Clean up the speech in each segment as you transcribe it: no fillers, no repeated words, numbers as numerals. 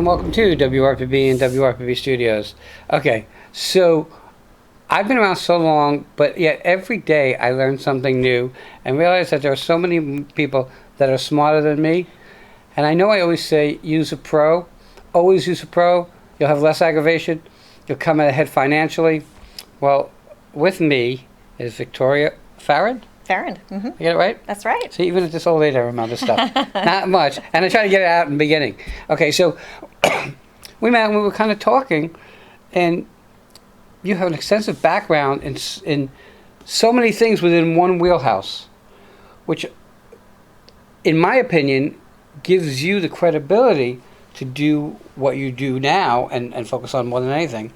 And welcome to WRPB and WRPB Studios. Okay, so I've been around so long, but yet every day I learn something new and realize that there are so many people that are smarter than me. And I know I always say, use a pro. Always use a pro. You'll have less aggravation. You'll come ahead financially. Well, with me is Victoria Farron. Farron. Mm-hmm. You get it right? That's right. See, even at this old age, I remember stuff. Not much. And I try to get it out in the beginning. Okay, so we met and we were kind of talking, and you have an extensive background in so many things within one wheelhouse, which, in my opinion, gives you the credibility to do what you do now and focus on more than anything.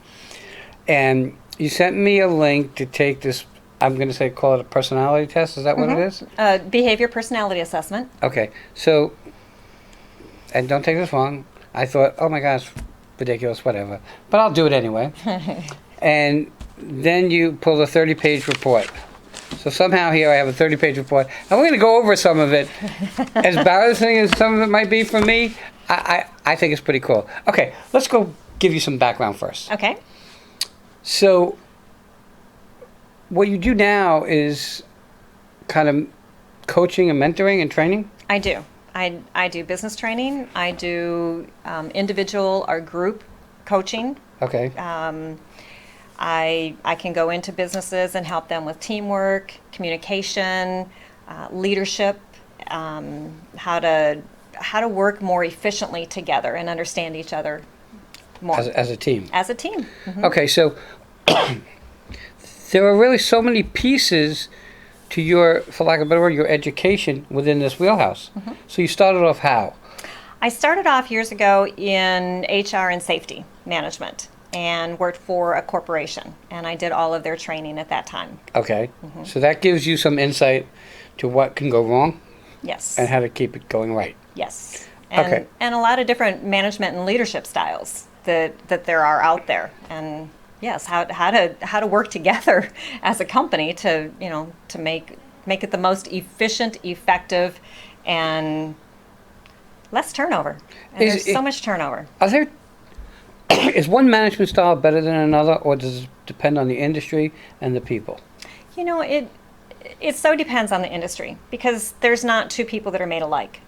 And you sent me a link to take this, I'm going to say, call it a personality test. Is that what it is? Behavior personality assessment. Okay. So, and don't take this wrong. I thought, oh my gosh, ridiculous, whatever. But I'll do it anyway. And then you pull a 30-page report. So somehow here I have a 30-page report. And we're going to go over some of it. As embarrassing as some of it might be for me, I think it's pretty cool. Okay, let's go give you some background first. Okay. So what you do now is kind of coaching and mentoring and training? I do. I do business training. I do individual or group coaching. Okay. I can go into businesses and help them with teamwork, communication, leadership, how to work more efficiently together and understand each other more. As a team? As a team. Mm-hmm. Okay, so there are really so many pieces to your, for lack of a better word, your education within this wheelhouse. Mm-hmm. So you started off how? I started off years ago in HR and safety management and worked for a corporation, and I did all of their training at that time. Okay, so that gives you some insight to what can go wrong? Yes. And how to keep it going right? Yes. And, and a lot of different management and leadership styles that there are out there. And yes, how to work together as a company to make it the most efficient, effective, and less turnover. And there's so much turnover. Is one management style better than another, or does it depend on the industry and the people? It so depends on the industry, because there's not two people that are made alike.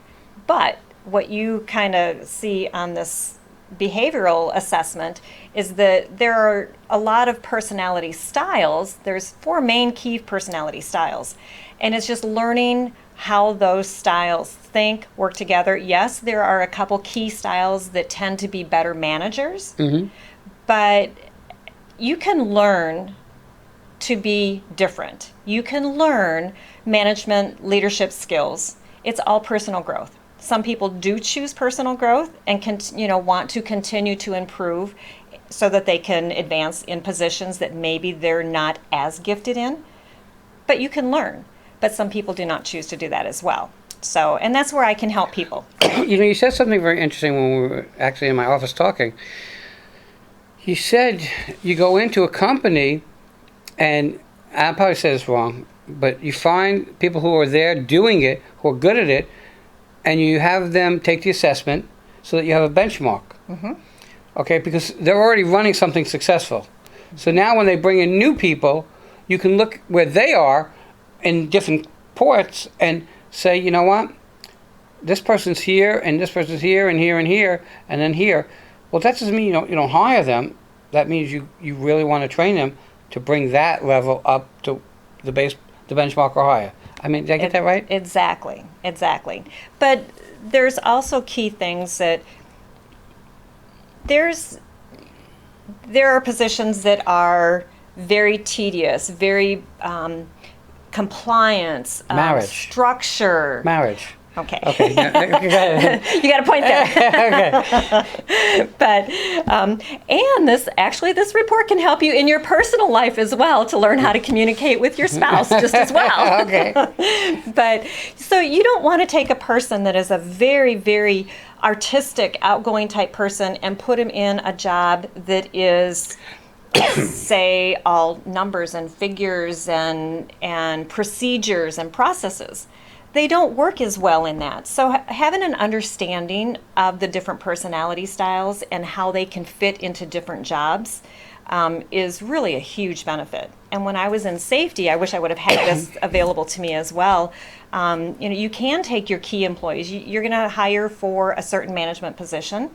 But what you kind of see on this behavioral assessment is that there are a lot of personality styles. There's 4 main key personality styles, and it's just learning how those styles think, work together. Yes, there are a couple key styles that tend to be better managers, but you can learn to be different. You can learn management leadership skills. It's all personal growth. Some people do choose personal growth and want to continue to improve so that they can advance in positions that maybe they're not as gifted in. But you can learn. But some people do not choose to do that as well. So, and that's where I can help people. You said something very interesting when we were actually in my office talking. You said you go into a company, and I probably said this wrong, but you find people who are there doing it, who are good at it, and you have them take the assessment so that you have a benchmark. Mm-hmm. Okay, because they're already running something successful. So now when they bring in new people, you can look where they are in different ports and say, you know what, this person's here, and this person's here, and here, and here, and then here. Well, that doesn't mean you don't hire them. That means you really want to train them to bring that level up to the benchmark or higher. I mean, did I get that right? Exactly. But there's also key things that there are positions that are very tedious, very compliance, structure. Marriage. Okay. You got a point there. Okay. But and this report can help you in your personal life as well to learn how to communicate with your spouse just as well. Okay. But so you don't want to take a person that is a very, very artistic, outgoing type person and put him in a job that is say all numbers and figures and procedures and processes. they don't work as well in that. So having an understanding of the different personality styles and how they can fit into different jobs is really a huge benefit. And when I was in safety, I wish I would have had this available to me as well. You can take your key employees. You're going to hire for a certain management position,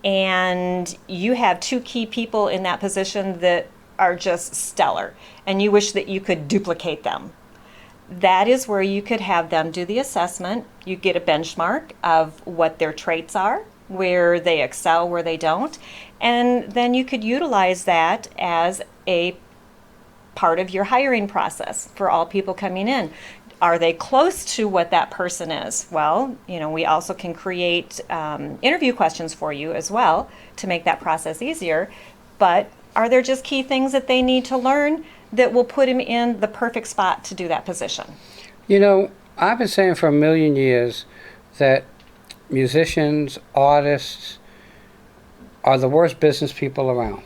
and you have 2 key people in that position that are just stellar, and you wish that you could duplicate them. That is where you could have them do the assessment. You get a benchmark of what their traits are, where they excel, where they don't, and then you could utilize that as a part of your hiring process for all people coming in. Are they close to what that person is? Well, we also can create interview questions for you as well to make that process easier. But are there just key things that they need to learn that will put him in the perfect spot to do that position? I've been saying for a million years that musicians, artists are the worst business people around,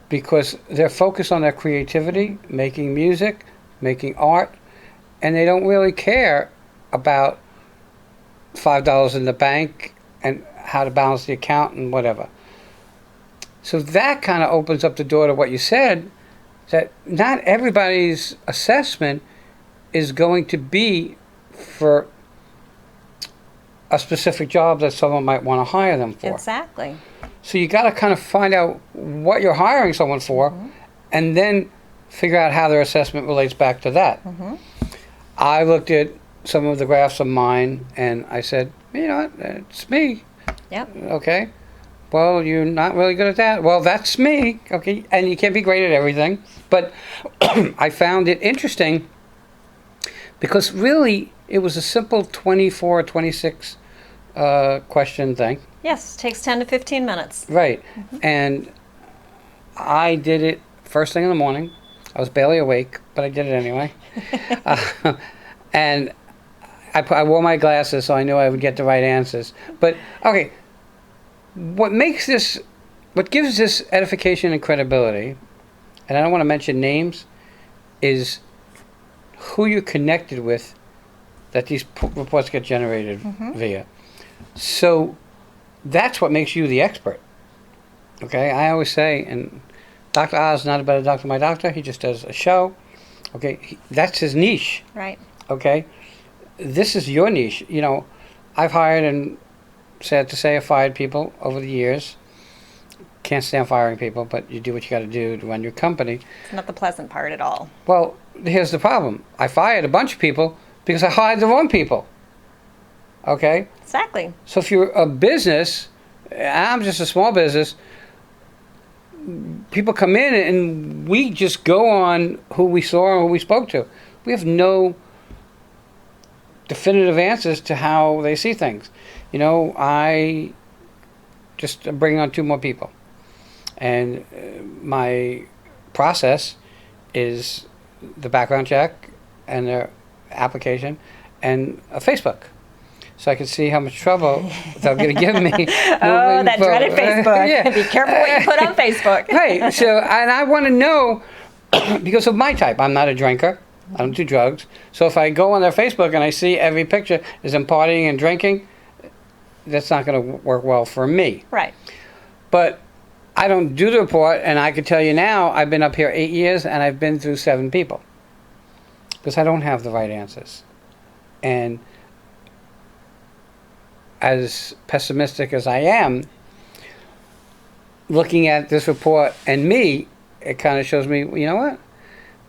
because they're focused on their creativity, making music, making art, and they don't really care about $5 in the bank and how to balance the account and whatever. So that kind of opens up the door to what you said, that not everybody's assessment is going to be for a specific job that someone might want to hire them for. Exactly. So you got to kind of find out what you're hiring someone for, and then figure out how their assessment relates back to that. I looked at some of the graphs of mine, and I said, it's me. Yep. Okay. Well, you're not really good at that. Well, that's me. Okay. And you can't be great at everything. But I found it interesting because really it was a simple 24, 26 question thing. Yes, takes 10 to 15 minutes. Right. And I did it first thing in the morning. I was barely awake, but I did it anyway. And I wore my glasses so I knew I would get the right answers. But, okay, what gives this edification and credibility, and I don't want to mention names, is who you're connected with that these reports get generated via. So that's what makes you the expert. Okay, I always say, and Dr. Oz is not a better doctor than my doctor. He just does a show. Okay, that's his niche. Right. Okay, this is your niche. I've hired and, sad to say, I've fired people over the years. Can't stand firing people, but you do what you got to do to run your company. It's not the pleasant part at all. Well, here's the problem. I fired a bunch of people because I hired the wrong people. Okay? Exactly. So if you're a business, I'm just a small business, people come in and we just go on who we saw and who we spoke to. We have no definitive answers to how they see things. I just bring on 2 more people. And my process is the background check and their application and a Facebook. So I can see how much trouble they're going to give me. Oh, that dreaded Facebook. Yeah. Be careful what you put on Facebook. Right. So, and I want to know, because of my type, I'm not a drinker. I don't do drugs. So if I go on their Facebook and I see every picture is them partying and drinking, that's not going to work well for me. Right. But I don't do the report, and I can tell you now, I've been up here 8 years, and I've been through 7 people. Because I don't have the right answers. And as pessimistic as I am, looking at this report and me, it kind of shows me, you know what?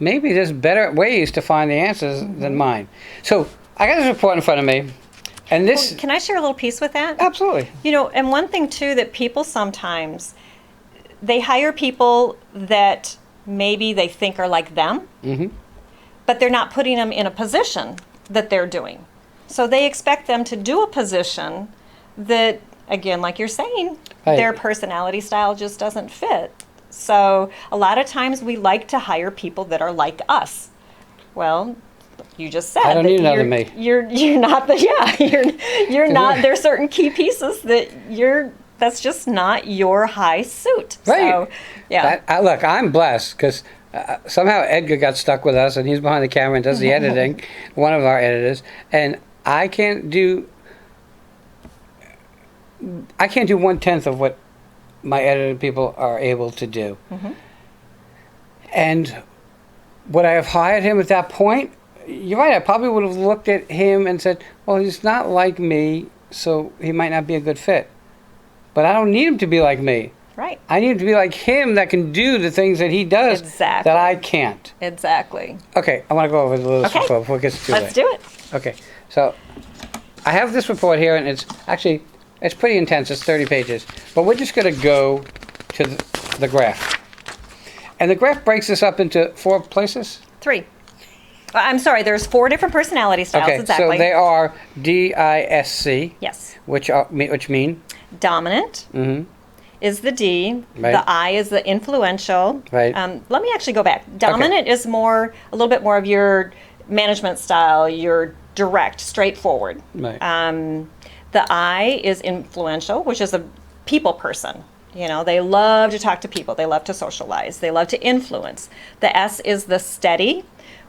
Maybe there's better ways to find the answers than mine. So I got this report in front of me, and this... Well, can I share a little piece with that? Absolutely. And one thing, too, that people sometimes, they hire people that maybe they think are like them, but they're not putting them in a position that they're doing. So they expect them to do a position that, again, like you're saying, their personality style just doesn't fit. So a lot of times we like to hire people that are like us. Well, you just said I don't need another me. You're not you're not. There's certain key pieces that's just not your high suit. Right. So, yeah. Look, I'm blessed because somehow Edgar got stuck with us, and he's behind the camera and does the editing, one of our editors, and I can't do 1/10 of what my editing people are able to do. And would I have hired him at that point? You're right, I probably would have looked at him and said, well, he's not like me, so he might not be a good fit. But I don't need him to be like me. Right. I need him to be like him that can do the things that he does that I can't. Exactly. Okay, I want to go over the list before it gets too late. Let's do it. Okay, so I have this report here, and it's pretty intense. It's 30 pages. But we're just going to go to the graph. And the graph breaks this up into 4 places? 3. I'm sorry, there's 4 different personality styles, Okay, exactly. so they are DISC. Yes. Which mean? Dominant is the D. Right. The I is the influential. Right. Let me actually go back. Dominant is a little bit more of your management style, your direct, straightforward. Right. The I is influential, which is a people person. You know, they love to talk to people. They love to socialize. They love to influence. The S is the steady,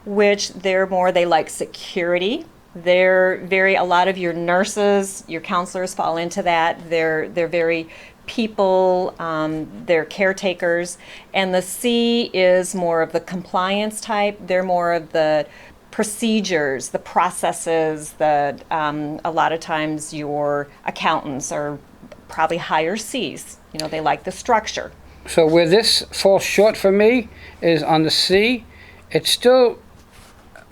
which they like security. A lot of your nurses, your counselors fall into that. They're very people, they're caretakers. And the C is more of the compliance type. They're more of the procedures, the processes that a lot of times your accountants are probably higher C's. You know, they like the structure. So where this falls short for me is on the C. It still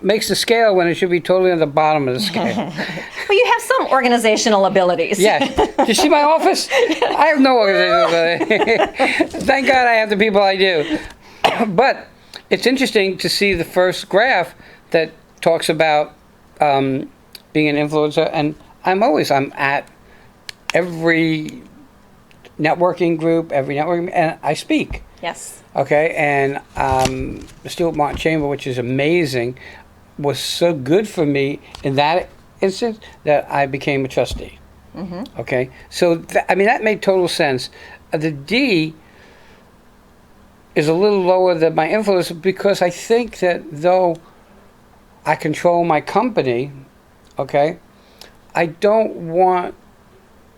makes the scale when it should be totally on the bottom of the scale. Well, you have some organizational abilities. Yeah. Do you see my office? I have no organizational ability. Thank God I have the people I do. But it's interesting to see the first graph that talks about being an influencer, and I'm at every networking group, and I speak. Yes. Okay, and the Stuart Martin Chamber, which is amazing, was so good for me in that instance that I became a trustee. Okay, so that made total sense. The D is a little lower than my influence because I think that though I control my company, okay, I don't want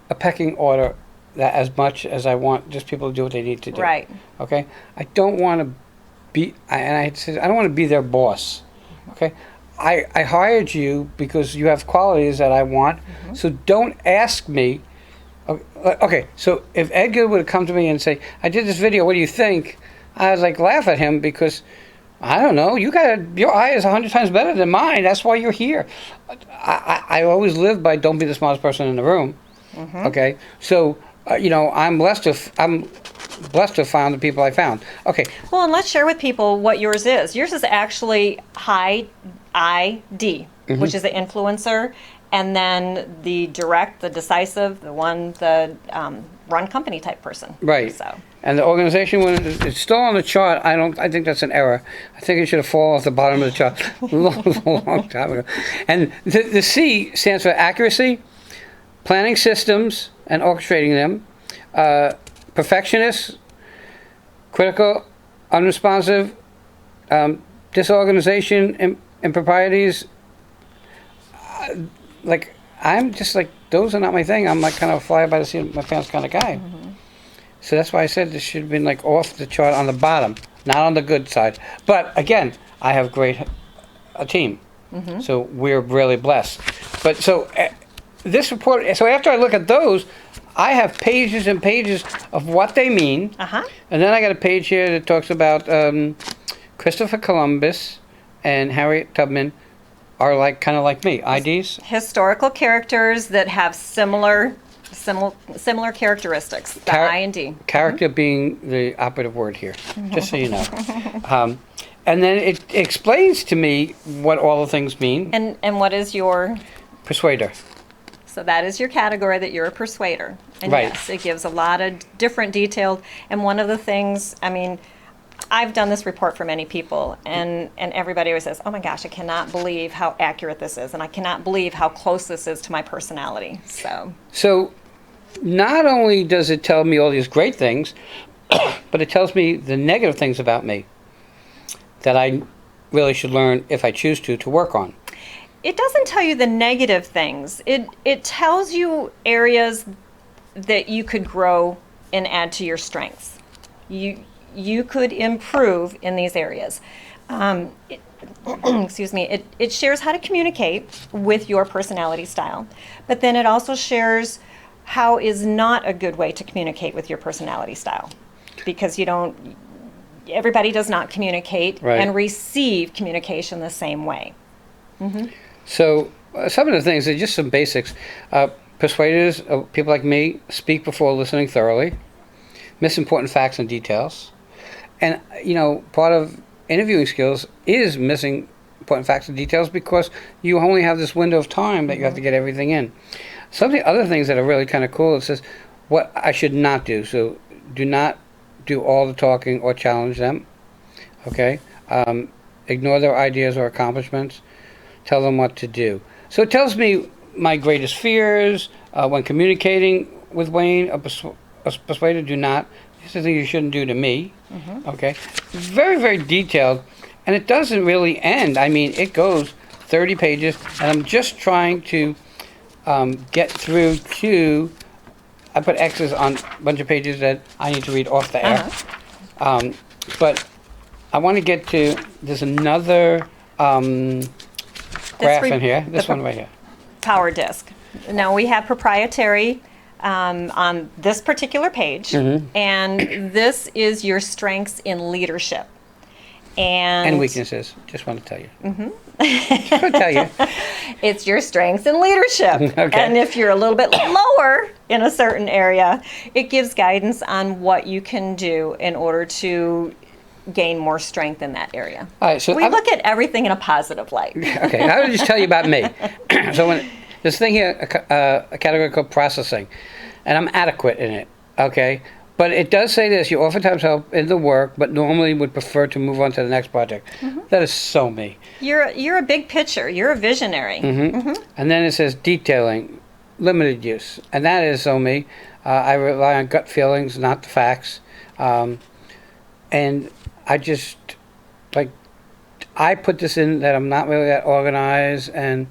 a pecking order that as much as I want just people to do what they need to do. Right. Okay? I don't want to be, and I said, I don't want to be their boss. Okay? I hired you because you have qualities that I want, so don't ask me. Okay, so if Edgar would have come to me and say, I did this video, what do you think? I was like, laugh at him because, I don't know, your eye is 100 times better than mine, that's why you're here. I always live by don't be the smartest person in the room. Okay? So, I'm blessed to have found the people I found. Okay. Well, and let's share with people what yours is. Yours is actually high ID, which is the influencer, and then the direct, the decisive, the run company type person. Right. So. And the organization, when it's still on the chart, I think that's an error. I think it should have fallen off the bottom of the chart a long time ago. And the C stands for accuracy, planning systems and orchestrating them, perfectionist, critical, unresponsive, disorganization, improprieties. I'm just like, those are not my thing. I'm like kind of a fly by the seat of my pants kind of guy. So that's why I said this should have been like off the chart on the bottom, not on the good side. But again, I have a team. So we're really blessed. But so this report, so after I look at those, I have pages and pages of what they mean. And then I got a page here that talks about Christopher Columbus and Harriet Tubman are kind of like me, IDs. Historical characters that have similar characteristics, the I and D. Character being the operative word here, just so you know. And then it explains to me what all the things mean. And what is your? Persuader. So that is your category, that you're a persuader. And right. Yes, it gives a lot of different detailed. And one of the things, I've done this report for many people, and everybody always says, oh my gosh, I cannot believe how accurate this is, and I cannot believe how close this is to my personality. So not only does it tell me all these great things, but it tells me the negative things about me. that I really should learn if I choose to work on? It doesn't tell you the negative things. It tells you areas that you could grow and add to your strengths. You could improve in these areas. Excuse me. It shares how to communicate with your personality style, but then it also shares how is not a good way to communicate with your personality style, because everybody does not communicate Right. and receive communication the same way. So some of the things are just some basics. Persuaders, people like me, speak before listening thoroughly, miss important facts and details. And, part of interviewing skills is missing important facts and details because you only have this window of time that you have to get everything in. Some of the other things that are really kind of cool, it says what I should not do. So do not do all the talking or challenge them. Okay? Ignore their ideas or accomplishments. Tell them what to do. So it tells me my greatest fears when communicating with Wayne. A persuader, do not. These are things you shouldn't do to me. Okay? Very, very detailed. And it doesn't really end. I mean, it goes 30 pages, and I'm just trying to get through to. I put X's on a bunch of pages that I need to read off the air. But I want to get to. There's another graph in here. This one right here. Power disc. Now we have proprietary on this particular page, and this is your strengths in leadership and weaknesses. Just want to tell you. Just want to tell you. It's your strengths in leadership. Okay. And if you're a little bit lower in a certain area, it gives guidance on what you can do in order to gain more strength in that area. All right, so we look at everything in a positive light. Okay, I will just tell you about me. So when this thing here, a category called processing, and I'm adequate in it. Okay, but it does say this: you oftentimes help in the work, but normally would prefer to move on to the next project. That is so me. You're a big picture. You're a visionary. And then it says detailing, limited use, and that is so me. I rely on gut feelings, not the facts, and I just I put this in that I'm not really that organized, and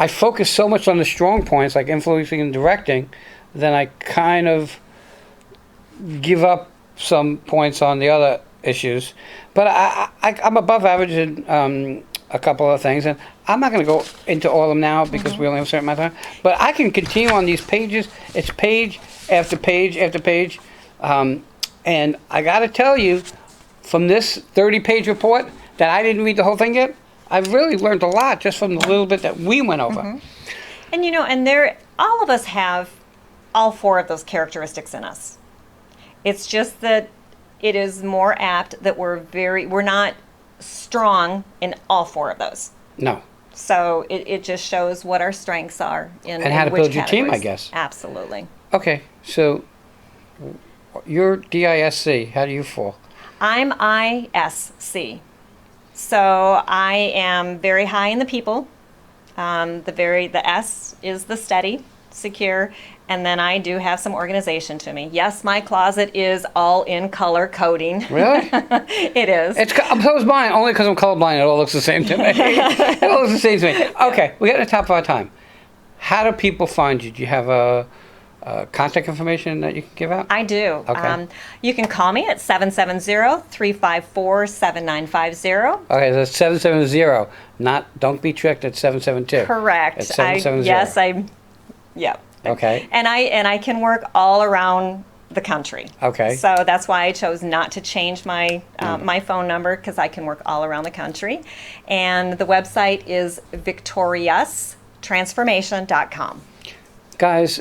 I focus so much on the strong points, like influencing and directing, then I kind of give up some points on the other issues. But I'm above average in a couple of things, and I'm not going to go into all of them now because we only have a certain amount of time. But I can continue on these pages. It's page after page after page. And I got to tell you, from this 30-page report that I didn't read the whole thing yet, I've really learned a lot just from the little bit that we went over. And all of us have all four of those characteristics in us. It's just that it is more apt that we're not strong in all four of those. No. So it just shows what our strengths are in And how to which build your team, I categories. guess. Absolutely. Okay, so you're DISC. How do you fall? I'm ISC. So I am very high in the people. The S is the steady, secure, and then I do have some organization to me. Yes, my closet is all in color coding. Really? It is. So is mine, only because I'm colorblind. It all looks the same to me. It all looks the same to me. Okay, we got to the top of our time. How do people find you? Do you have a contact information that you can give out? I do. Okay. You can call me at 770-354-7950. Okay, that's 770. Don't be tricked at 772. Correct. It's 770. Yep. Okay. And I can work all around the country. Okay. So that's why I chose not to change my my phone number, because I can work all around the country. And the website is victorioustransformation.com. Guys,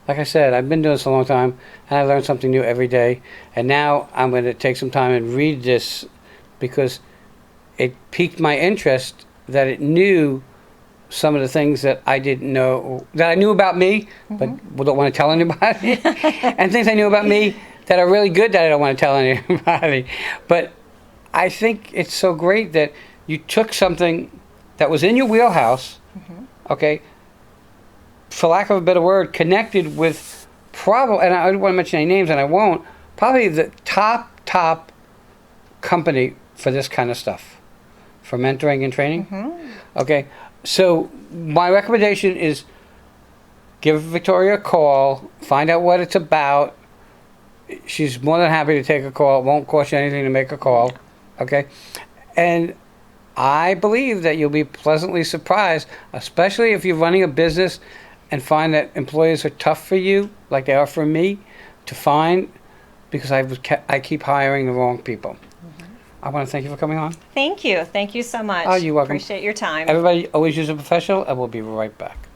like I said, I've been doing this a long time, and I learn something new every day. And now I'm going to take some time and read this because it piqued my interest that it knew some of the things that I didn't know, that I knew about me, but don't want to tell anybody, and things I knew about me that are really good that I don't want to tell anybody. But I think it's so great that you took something that was in your wheelhouse, okay, for lack of a better word, connected with probably, and I don't want to mention any names, and I won't, probably the top company for this kind of stuff, for mentoring and training. Okay, so my recommendation is give Victoria a call, find out what it's about. She's more than happy to take a call. It won't cost you anything to make a call. Okay, and I believe that you'll be pleasantly surprised, especially if you're running a business and find that employees are tough for you, like they are for me, to find, because I keep hiring the wrong people. I want to thank you for coming on. Thank you. Thank you so much. Oh, you're welcome. Appreciate your time. Everybody always use a professional, and we'll be right back.